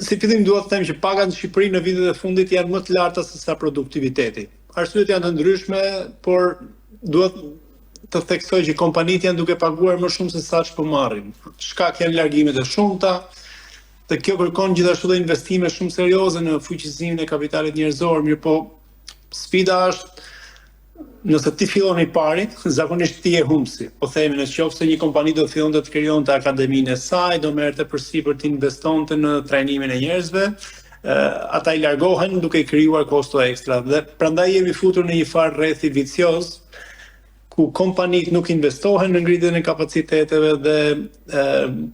Si fillim duhet të them që pagat në Shqipëri në vitet e fundit janë më të larta se sa produktiviteti. Arsyet janë të ndryshme, por duhet të theksoj që kompanitë janë duke paguar më shumë se sa ç'po marrin. Shkak janë largimet e shumta, dhe kjo kërkon gjithashtu dhe investime shumë serioze në fuqizimin e kapitalit njerëzor, mirë po sfida është nëse ti fillon i pari, zakonisht ti e humbsi. Po themi në qoftë se një kompani do fillonte të krijonte akademinë e saj, do merrte përsipër të investonte në trajnimin e njerëzve, ata i largohen duke i krijuar kosto ekstra. Dhe prandaj jemi futur në një farë rrethi vicioz ku kompanitë nuk investohen në ngritjen e kapaciteteve dhe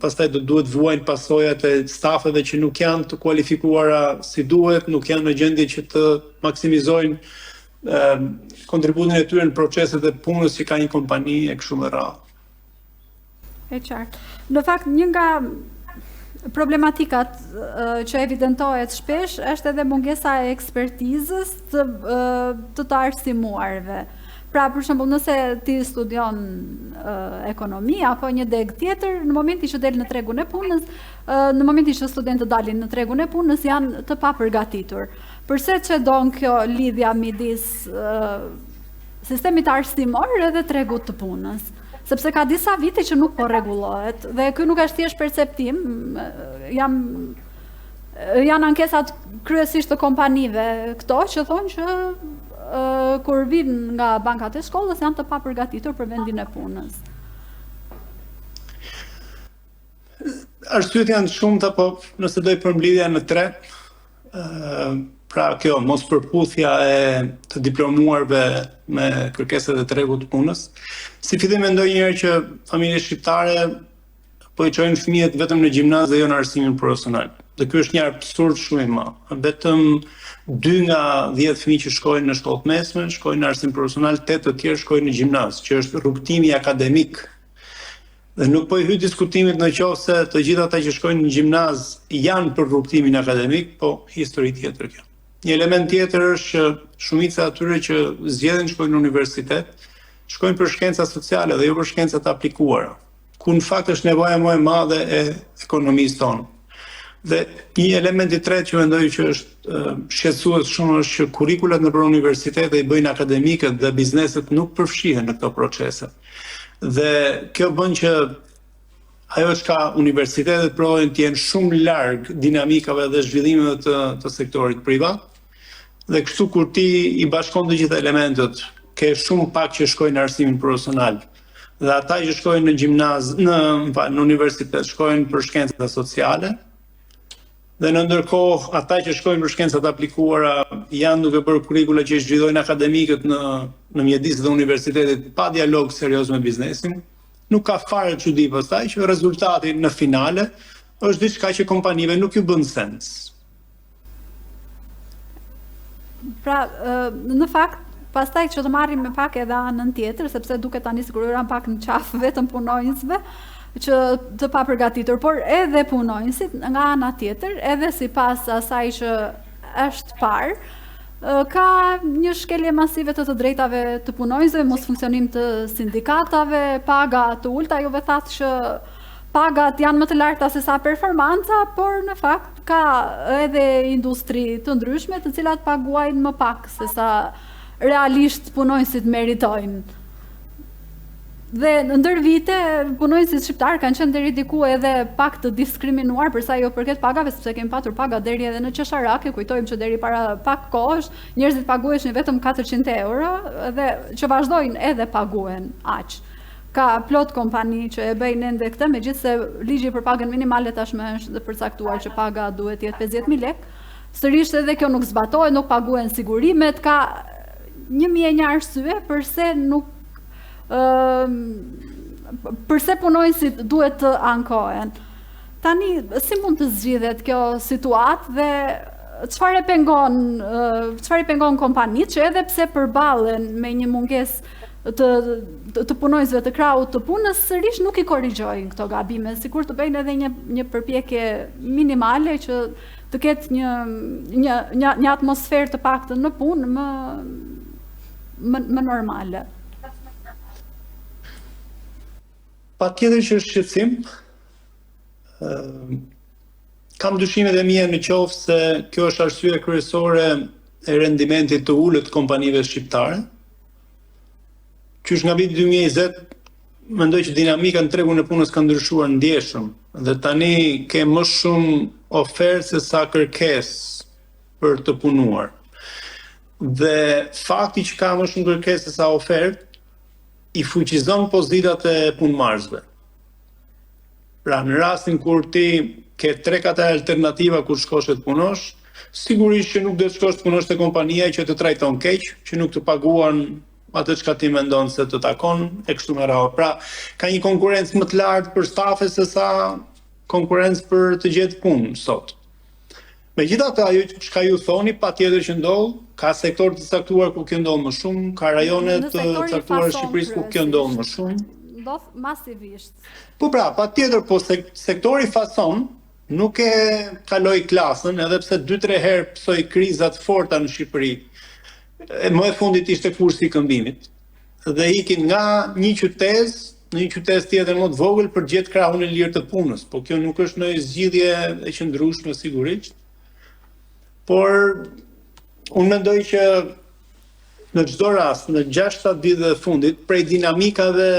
pastaj do duhet vuajnë pasojat e stafeve që nuk janë të kualifikuara si duhet, nuk janë në gjendje që të maksimizojnë kontributin e tyre në proceset e punës që ka një kompani e kështu me radhë. E qartë. Në fakt, një nga problematikat që evidentohet shpesh është edhe mungesa e ekspertizës të arsimuarve. Pra, për shembull, nëse ti studion ekonomi apo një deg tjetër, në momentin që del në tregun e punës, në momentin që studentët dalin në tregun e punës, janë të papërgatitur. Përse që don kjo lidhja midis sistemit arsimor edhe tregut të punës? Sepse ka disa vite që nuk po rregullohet dhe ky nuk është thjesht perceptim, janë ankesat kryesisht të kompanive këto që thonë që kur vinë nga bankat e shkollës janë të papërgatitur për vendin e punës. Arsyet janë shumëta, po nëse do i përmbledhja në tre, pra kjo mos përputhja e të diplomuarve me kërkesat e tregut të punës. Si fillim mendoj njëherë që familjet shqiptare po i çojnë fëmijët vetëm në gjimnaz dhe jo në arsimin profesional. Dhe ky është një absurd shumë i madh. Vetëm 2 nga 10 fëmijë që shkojnë në shkollë të mesme shkojnë në arsim profesional, 8 të tjerë shkojnë në gjimnaz, që është rrugtimi akademik. Dhe nuk po i hy diskutimit në qoftë se të gjithë ata që shkojnë në gjimnaz janë për rrugtimin akademik, po histori tjetër kjo. Një element tjetër është që shumica atyre që zgjedhin shkojnë në universitet, shkojnë për shkenca sociale dhe jo për shkencat aplikuara, ku në fakt është nevoja më e madhe e ekonomisë tonë. Dhe një element i tretë që mendoj që është shqetësues shumë është që kurrikulat nëpër universitete i bëjnë akademikët dhe bizneset nuk përfshihen në këto procese. Dhe kjo bën që ajo që ka universitetet provojnë të jenë shumë larg dinamikave dhe zhvillimeve të sektorit privat. Dhe kështu kur ti i bashkon të gjitha elementet, ke shumë pak që shkojnë në arsimin profesional. Dhe ata që shkojnë në gjimnaz, në universitet, shkojnë për shkencat sociale. Dhe në ndërkohë, ata që shkojnë për shkencat aplikuara janë duke bërë kurrikula që i zhvillojnë akademikët në mjedis dhe universitetit pa dialog serioz me biznesin. Nuk ka fare çudi pastaj që rezultati në finale është diçka që kompanive nuk ju bën sens. Pra, në fakt, pastaj që të marrim me pak edhe anën tjetër, sepse duket tani sigurisht pak në qafë vetëm punonjësve që të papërgatitur, por edhe punonjësit nga ana tjetër, edhe sipas asaj që është parë, ka një shkelje masive të drejtave të punonjësve, mos funksionim të sindikatave, paga të ulta, juve thatë që pagat janë më të larta se sa performanca, por në fakt ka edhe industri të ndryshme të cilat paguajnë më pak se sa realisht punonjësit meritojnë. Dhe në ndër vite, punonjësit shqiptarë kanë qenë deri diku edhe pak të diskriminuar përsa jo përket pagave, sepse kemi patur paga deri edhe në qesharake, kujtojmë që deri para pak kohësh, njerëzit paguheshin vetëm 400 euro, dhe që vazhdojnë edhe paguen aq. Ka plot kompani që e bëjnë ende këtë, megjithse ligji për pagën minimale tashmë është dhe përcaktuar që paga duhet jetë 50.000 lekë. Sërish edhe kjo nuk zbatohet, nuk paguen sigurimet, ka 1001 arsye përse nuk përse punonjësit duhet të ankohen. Tani, si mund të zgjidhet kjo situatë dhe çfarë e pengon kompanitë që edhe pse përballen me një mungesë të punonjësve të krahut të punës, sërish nuk i korrigjojnë këto gabime, sikur të bëjnë edhe një përpjekje minimale që të ketë një atmosferë të paktën në punë më normale. Patjetër që është shqetësim. kam dyshimet e mia në qoftë se kjo është arsye kryesore e rendimentit të ulët të kompanive shqiptare. Qysh nga viti 2020 mendoj që dinamika në tregun e punës ka ndryshuar ndjeshëm dhe tani ke më shumë ofertë se sa kërkesë për të punuar. Dhe fakti që ka më shumë kërkesë se sa ofertë i fuqizon pozitat e punëmarrësve. Pra në rastin kur ti ke 3-4 alternativa kur shkosh të punosh, sigurisht që nuk do të shkosh të punosh te kompania që të trajton keq, që nuk të paguan atë çka ti mendon se të takon e kështu me radhë. Pra, ka një konkurrencë më të lartë për stafe se sa konkurrencë për të gjetë punë sot. Megjithatë, ajo çka ju thoni, patjetër që ndodh, ka sektor të caktuar ku kjo ndodh më shumë, ka rajone të caktuara në Shqipëri ku kjo ndodh më shumë. Ndodh masivisht. Po pra, patjetër, po sektori fason nuk e kaloi klasën, edhe pse 2-3 herë psoi kriza të forta në Shqipëri. Më e fundit ishte kursi i këmbimit dhe ikin nga një qytet në një qytet tjetër më të vogël për të gjetur krahun e lirë të punës, po kjo nuk është një zgjidhje e qëndrueshme sigurisht. Por unë mendoj që në çdo rast, në 6-7 vitet e fundit, prej dinamikave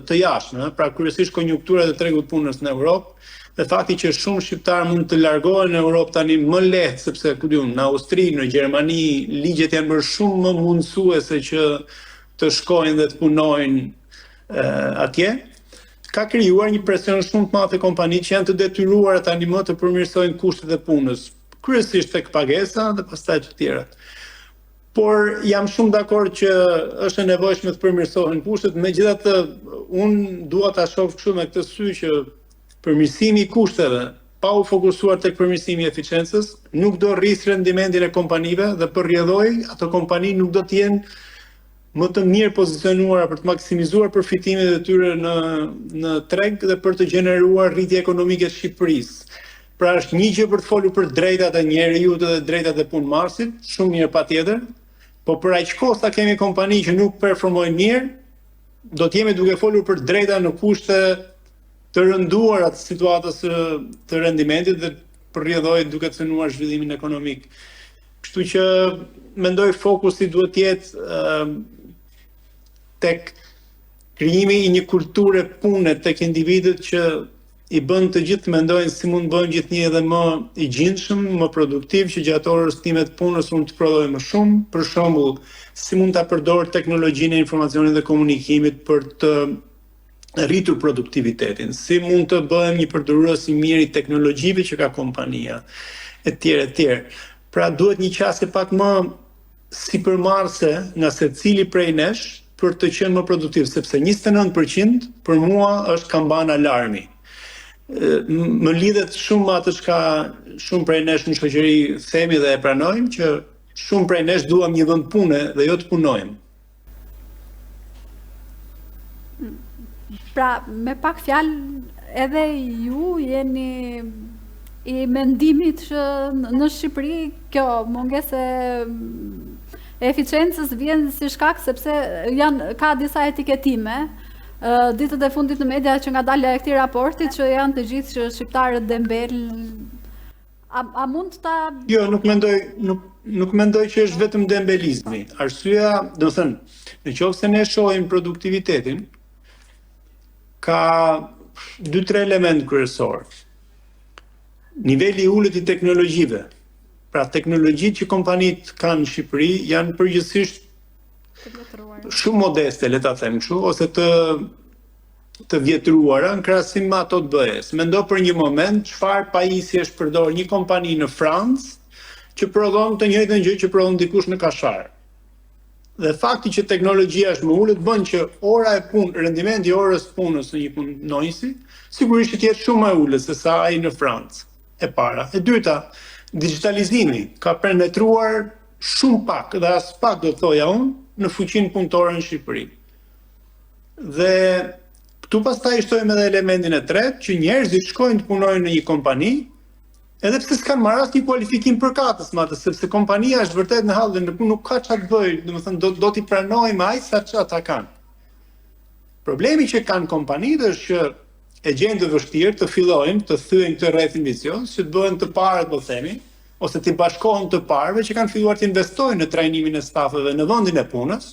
të jashtme, pra kryesisht konjunktura e tregut punës në Europë, dhe fakti që shumë shqiptarë mund të largohen në Europë tani më lehtë, sepse në Austri, në Gjermani, ligjet janë bërë shumë më mundësuese që të shkojnë dhe të punojnë atje, ka krijuar një presion shumë të madh te kompanitë që janë të detyruara tani më të përmirësojnë kushtet e punës, kryesisht tek pagesa dhe pastaj të tjerat. Por jam shumë dakord që është e nevojshme të përmirësohen kushtet, megjithatë unë dua ta shoh kështu me këtë sy që përmirësimi i kushteve, pa u fokusuar tek përmirësimi i eficiencës, nuk do rrisë rendimentin e kompanive dhe përrjedhoj, ato kompani nuk do të jenë më të mirë pozicionuara për të maksimizuar përfitimet e tyre në treg dhe për të gjeneruar rritje ekonomike të Shqipërisë. Pra është një gjë për të folur për drejtat e njerëzit dhe drejtat e punëmarrësit, shumë mirë patjetër, po për aq kohë sa kemi kompani që nuk performojnë mirë, do të jemi duke folur për drejta në kushte të rënduar atë situatës të rendimentit dhe përrjedhoi duke cënuar zhvillimin ekonomik. Kështu që mendoj fokusi duhet të jetë tek krijimi i një kulture pune tek individët që i bën të gjithë të mendojnë si mund bëjnë gjithnjë edhe më i gjindshëm, më produktiv, që gjatë orës time të punës unë të prodhoj më shumë, për shembull, si mund ta përdor teknologjinë e informacionit dhe komunikimit për të rritur produktivitetin, si mund të bëhem një përdorues i mirë i teknologjive që ka kompania, etj. Pra duhet një qasje pak më sipërmarrëse nga secili prej nesh për të qenë më produktiv, sepse 29% për mua është kamban alarmi. Më lidhet shumë atë çka shumë prej nesh në shoqëri themi dhe e pranojmë, që shumë prej nesh duam një vend pune dhe jo të punojmë. Pra, me pak fjalë, edhe ju jeni i mendimit që në Shqipëri kjo mungesë e eficiencës vjen si shkak sepse ka disa etiketime. Ditët e fundit në media që nga dalja e këtij raporti që janë të gjithë që shqiptarët dembel. A mund ta Jo, nuk mendoj që është vetëm dembelizmi. Arsyeja, do të thënë, nëse ne shohim produktivitetin, ka 2-3 elementë kryesor. Niveli i ulët i teknologjive. Pra teknologjitë që kompanitë kanë në Shqipëri janë përgjithsisht shumë modeste, le ta them kështu, ose të vjetruara në krahasim me ato të BE-s. Mendo për një moment çfarë pajisjesh përdor një kompani në Francë që prodhon të njëjtën gjë që prodhon dikush në Kashar. Dhe fakti që teknologjia është më ulët bën që ora e punë, rendimenti i orës punës në një punonjësi, sigurisht të jetë shumë më ulët se sa ai në Francë. E para. E dyta, digitalizimi ka penetruar shumë pak, dhe as pak do të thoja unë, në fuqinë punëtore në Shqipëri. Dhe këtu pastaj shtojmë edhe elementin e tretë, që njerëzit shkojnë të punojnë në një kompani, edhe pse s'kan marrë asnjë kualifikim përkatës me atë, sepse kompania është vërtet në hall dhe nuk ka çfarë të bëjë, domethënë do t'i pranojmë aq sa çfarë ta kanë. Problemi që kanë kompanitë është që e gjejnë të vështirë të fillojnë të thyejnë këtë rrethin vicioz, që të bëhen të parët, po themi, ose të bashkohen të parëve që kanë filluar të investojnë në trajnimin e stafeve në vendin e punës,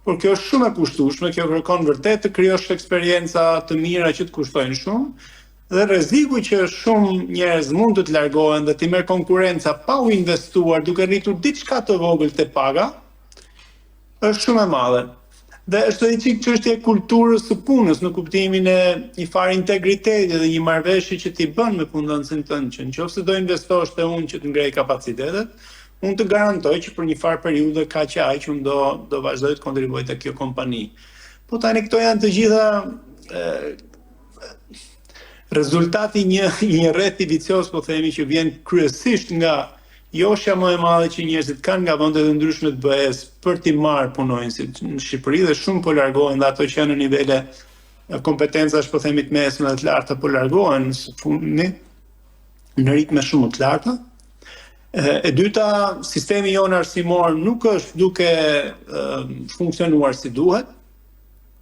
por kjo është shumë e kushtueshme, kjo kërkon vërtet të krijosh eksperienca të mira që të kushtojnë shumë, dhe rreziku që shumë njerëz mund të largohen dhe të merr konkurrenca pa u investuar duke rritur diçka të vogël te paga, është shumë e madhe. Dhe është edhe çik çështje e kulturës së punës në kuptimin e një farë integriteti dhe një marrëveshje që ti bën me punëdhënësin tënd, që nëse do investosh te unë që të ngrej kapacitetet, unë të garantoj që për një farë periudhë kaq e aq unë do vazhdoj të kontribuoj te kjo kompani. Po tani këto janë të gjitha rezultati një rrethi vicioz, po themi, që vjen kryesisht nga joshja më e madhe që njerëzit kanë nga vendet e ndryshme të BE-s për t'i marrë punonjësit në Shqipëri, dhe shumë po largohen, dhe ato që janë në nivele kompetencash, po themi, të mesme dhe të larta po largohen së fundmi në ritme shumë të larta. E dyta, sistemi jonë arsimor nuk është duke funksionuar si duhet.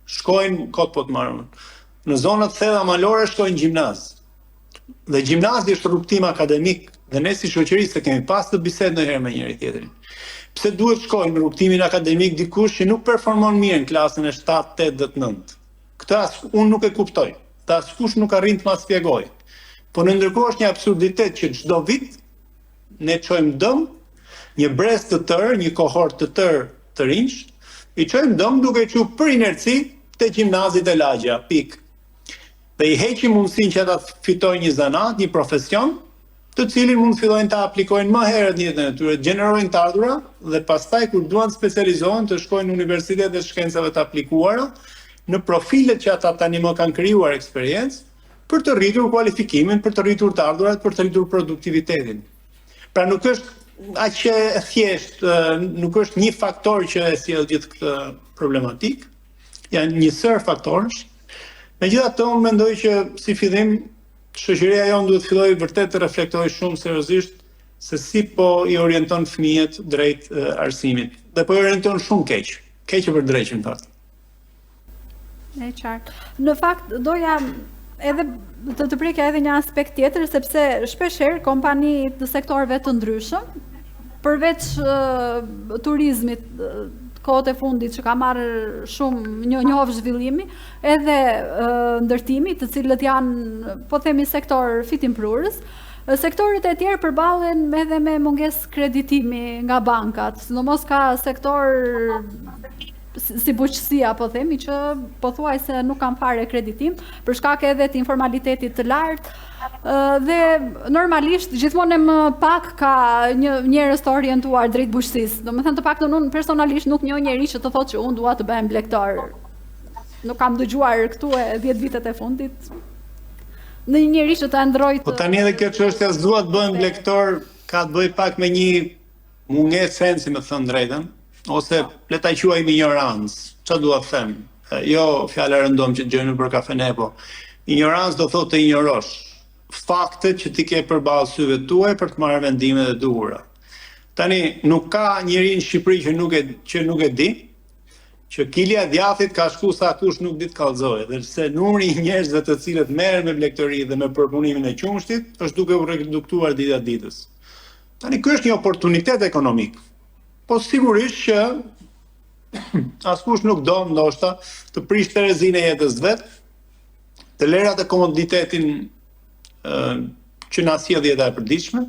Shkojnë kot po të marrën. Në zonat thella malore shkojnë gjimnaz. Dhe gjimnazi është rrugtim akademik, dhe ne si shoqëri se kemi pas të bisedë ndonjëherë me njëri tjetrin. Pse duhet shkojnë në rrugtimin akademik dikush që nuk performon mirë në klasën e 7, 8 dhe 9? Këtë unë nuk e kuptoj. Dhe askush nuk arrin të ma shpjegoj. Po në ndërkohë është një absurditet që çdo vit ne çojmë dëm një brez të tërë, një kohort të tërë të rinj, i çojmë dëm duke qenë për inerci te gjimnazit e lagja, pik. Dhe i heqim mundësinë që ata fitojnë një zanat, një profesion, të cilin mund të fillojnë ta aplikojnë më herët në jetën e tyre, gjenerojnë të ardhura dhe pastaj kur duan të specializohen të shkojnë në universitetet e shkencave të aplikuara në profilet që ata tani më kanë krijuar eksperiencë për të rritur kualifikimin, për të rritur të ardhurat, për të rritur produktivitetin. Pra nuk është aq e thjeshtë, nuk është një faktor që e sjell gjithë këtë problematik, janë një sër faktorësh. Megjithatë, unë mendoj që si fillim shoqëria jonë duhet filloj vërtet të reflektojë shumë seriozisht se si po i orienton fëmijët drejt arsimit. Dhe po i orienton shumë keq. Keq për drejtën fakt. E qartë. Në fakt doja edhe të prekja edhe një aspekt tjetër, sepse shpeshherë kompani të sektorëve të ndryshëm, përveç turizmit kohët e fundit që ka marrë shumë njohur zhvillimi, edhe ndërtimi, të cilët janë, po themi, sektor fitimprurës, sektorit e tjerë përballen edhe me mungesë kreditimi nga bankat, sidomos ka sektor si bujqësia, po themi, që pothuajse nuk kanë fare kreditim, për shkak edhe të informalitetit të lartë, dhe normalisht gjithmonë më pak ka njerëz të orientuar drejt bujqësisë. Domethënë të paktën unë personalisht nuk njoh njerëz që të thotë që unë dua të bëhem blegtar. Nuk kam dëgjuar këtu e 10 vitet e fundit. Në një njerëz që të ndrojë. Po tani edhe kjo çështja s'dua të bëhem blegtar, ka të bëjë pak me një mungesë sensi, me thënë drejtën, ose le ta quajmë ignorancë. Çfarë dua të them? Jo fjala rëndom që dëgjojmë për kafene, po ignorancë do thotë të ignorosh faktet që ti ke përballë syve tuaj për të marrë vendimet e duhura. Tani nuk ka njeri në Shqipëri që nuk e di që kilja e djathit ka shku sa kush nuk di të kallëzojë, dhe se numri i njerëzve të cilët merren me blegtori dhe me përpunimin e qumshtit është duke u reduktuar dita ditës. Tani ky është një oportunitet ekonomik. Po sigurisht që askush nuk do ndoshta të prish terezinë e jetës vet, të lerat e komoditetin që na sjell jeta e përditshme,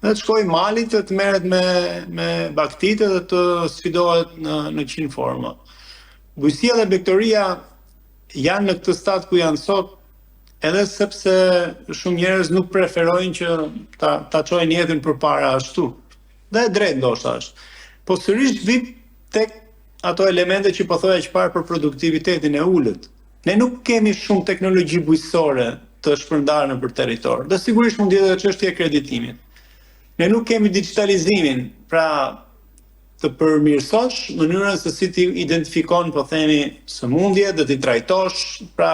dhe të shkojë malit të merret me baktitë dhe të sfidohet në 100 forma. Bujqësia dhe blegtoria janë në këtë stad ku janë sot, edhe sepse shumë njerëz nuk preferojnë që ta çojnë jetën përpara ashtu. Dhe e drejtë ndoshta është. Po sërish vit tek ato elemente që po thoya që parë për produktivitetin e ulët. Ne nuk kemi shumë teknologji bujqësore të shpërndarë nëpër territor. Dhe sigurisht mund të jetë edhe çështja e kreditimit. Ne nuk kemi digitalizimin, pra të përmirësosh mënyrën se si ti identifikon, po themi, sëmundje, dhe ti trajtosh, pra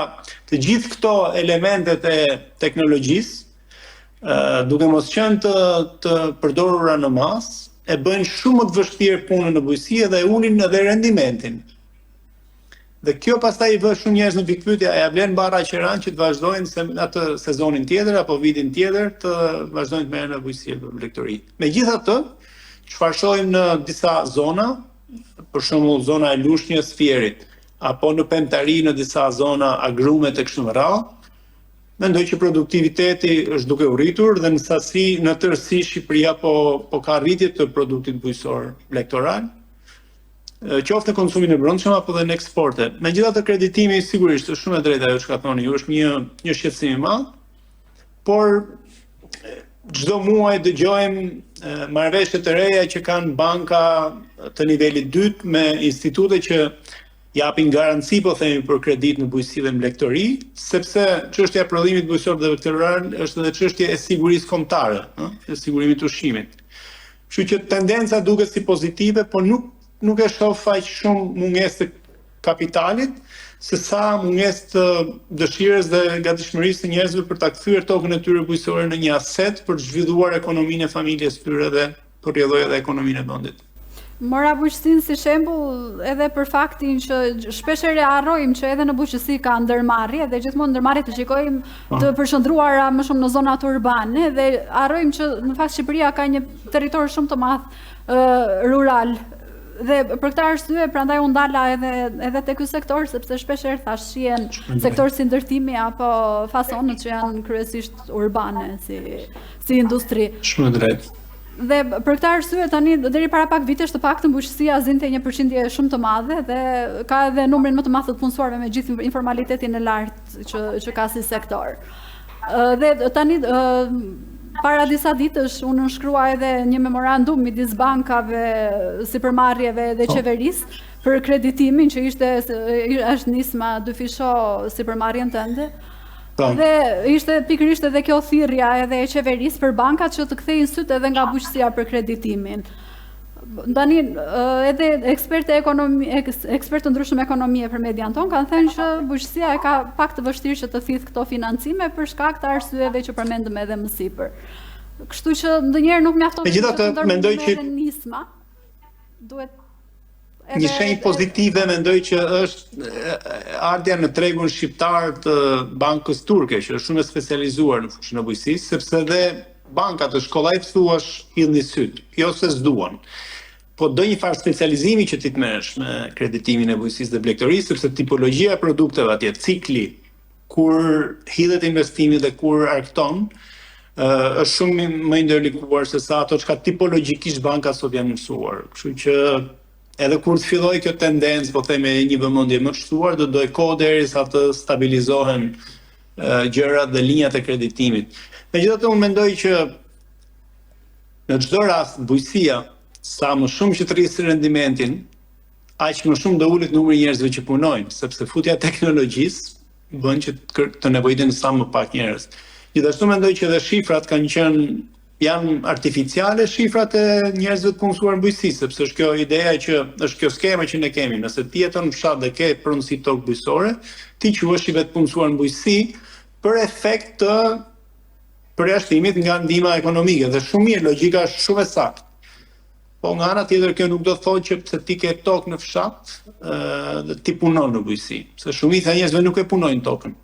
të gjithë këto elementet e teknologjisë, duke mos qenë të përdorura në masë, e bëjnë shumë më të vështirë punën në bujqësi dhe unin edhe rendimentin. Dhe kjo pastaj i vë shumë njerëz në pikpyetje, a ja vlen barra Qiran që të vazhdojnë atë sezonin tjetër apo vitin tjetër të vazhdojnë të merren në bujqësi për blegtori. Megjithatë, çfarë shohim në disa zona, për shembull zona e Lushnjës, Fierit, apo në Pemtari në disa zona agrume të kështu me radhë, mendoj që produktiviteti është duke u rritur dhe në sasi, në tërësi Shqipëria po ka rritje të produktit bujqësor blegtoral, qoftë në konsumin e brendshëm apo dhe në eksporte. Megjithatë kreditimi sigurisht është shumë e drejtë ajo që ka thoni ju, është një shqetësim i madh, por çdo muaj dëgjojmë marrëveshje të reja që kanë banka të nivelit dytë me institute që japin garanci, po themi, për kredit në bujqësi dhe në blegtori, sepse çështja e prodhimit bujqësor dhe blegtoral është edhe çështje e sigurisë kombëtare, e sigurimit të ushqimit. Kështu që tendenca duket si pozitive, por nuk e shoh faq shumë mungesë të kapitalit, se sa mungesë të dëshirës dhe gatishmërisë të njerëzve për ta kthyer tokën e tyre bujqësore në një aset për të zhvilluar ekonominë e familjes tyre dhe për rrjedhoj edhe ekonominë e vendit. Mora bujqësinë si shembull edhe për faktin që shpeshherë harrojmë që edhe në bujqësi ka ndërmarrje dhe gjithmonë ndërmarrjet të shikojmë të përshëndruara më shumë në zonat urbane dhe harrojmë që në fakt Shqipëria ka një territor shumë të madh rural. Dhe për këtë arsye prandaj u ndala edhe te ky sektor sepse shpeshherë thash shihen sektor si ndërtimi apo fasonët që janë kryesisht urbane si industri. Shumë drejt. Dhe për këtë arsye tani deri para pak vitesh të paktën bujqësia zinte një përqindje shumë të madhe dhe ka edhe numrin më të madh të punësuarve me gjithë informalitetin e lartë që ka si sektor. Dhe tani para disa ditësh unë nënshkrua edhe një memorandum midis bankave, sipërmarrjeve dhe qeverisë për kreditimin që është nisma dyfisho sipërmarrjen tënde. Dhe ishte pikërisht edhe kjo thirrja edhe e qeverisë për bankat që të kthejnë syt edhe nga bujqësia për kreditimin. Tani edhe ekspertë të ndryshëm ekonomie për median ton kanë thënë që bujqësia e ka pak të vështirë që të thithë këto financime për shkak të arsyeve që përmendëm edhe më sipër. Kështu që ndonjëherë nuk mjafton të mendoj që nisma. Duhet një shenjë pozitive mendoj që është ardhja në tregun shqiptar të bankës turke, që është shumë e specializuar në fushën e bujqësisë, sepse dhe bankat të shkollajt thuash hidhni syt, jo se s'duan. Po do një farë specializimi që ti të merresh me kreditimin e bujqësisë dhe blegtorisë, sepse tipologjia e produkteve atje, cikli, kur hidhet investimi dhe kur arkton, është shumë më i ndërlikuar se sa ato çka tipologjikisht bankat sot janë mësuar. Kështu që edhe kur të filloj kjo tendencë, po themi një vëmendje më të shtuar, do doj kohë derisa të stabilizohen gjërat dhe linjat e kreditimit. Megjithatë unë mendoj që në çdo rast bujqësia sa më shumë që të rrisë rendimentin, aq më shumë do ulet numri i njerëzve që punojnë, sepse futja e teknologjisë bën që të nevojiten sa më pak njerëz. Gjithashtu mendoj që edhe shifrat janë artificiale, shifrat e njerëzve të punësuar në bujqësi, sepse është kjo ideja që është kjo skema që ne kemi, nëse ti jeton në fshat dhe ke pronësi tokë bujqësore, ti quhesh i vetë punësuar në bujqësi për efekt të përjashtimit nga ndihma ekonomike dhe shumë mirë, logjika është shumë e saktë. Po nga ana tjetër kjo nuk do të thotë që pse ti ke tokë në fshat, ti punon në bujqësi, se shumica e njerëzve nuk e punojnë tokën.